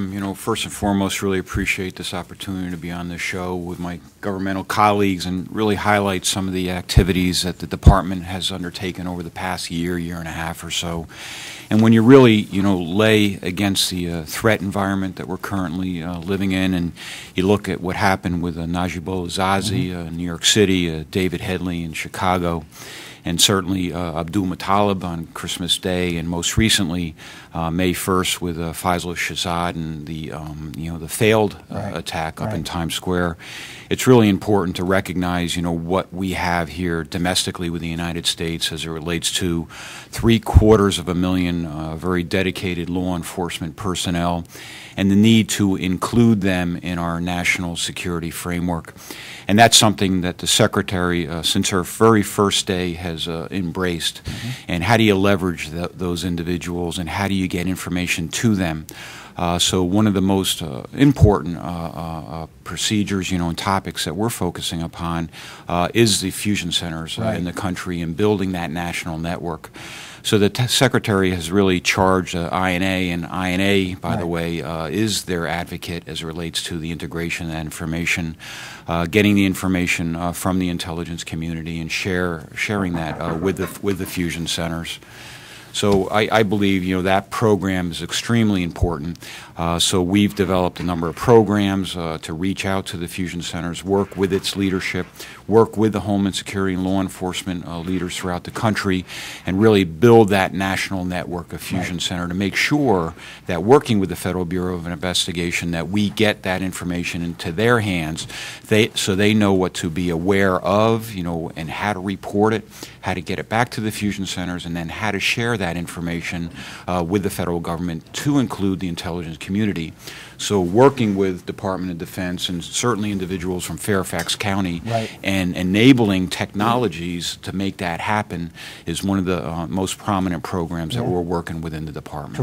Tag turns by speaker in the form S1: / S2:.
S1: First and foremost, really appreciate this opportunity to be on this show with my governmental colleagues and really highlight some of the activities that the department has undertaken over the past year and a half or so. And when you really, lay against the threat environment that we're currently living in, and you look at what happened with Najib Zazi in New York City, David Headley in Chicago, and certainly Abdul Muttalib on Christmas Day, and most recently May 1st with Faisal Shahzad and the failed attack up in Times Square. It's really important to recognize what we have here domestically with the United States as it relates to 750,000 very dedicated law enforcement personnel, and the need to include them in our national security framework. And that's something that the Secretary, since her very first day, has embraced. And how do you leverage those individuals, and how do you get information to them? So one of the most important procedures, and topics that we're focusing upon is the fusion centers in the country and building that national network. So the Secretary has really charged INA, and INA, by the way, is their advocate as it relates to the integration of that information, getting the information from the intelligence community and sharing that with the fusion centers. So I believe that program is extremely important. So we've developed a number of programs to reach out to the fusion centers, work with its leadership, work with the Homeland Security and law enforcement leaders throughout the country, and really build that national network of fusion center to make sure that working with the Federal Bureau of Investigation that we get that information into their hands, so they know what to be aware of, and how to report it, how to get it back to the fusion centers, and then how to share that information with the federal government to include the intelligence community. So working with Department of Defense and certainly individuals from Fairfax County and enabling technologies to make that happen is one of the most prominent programs that we're working within the department.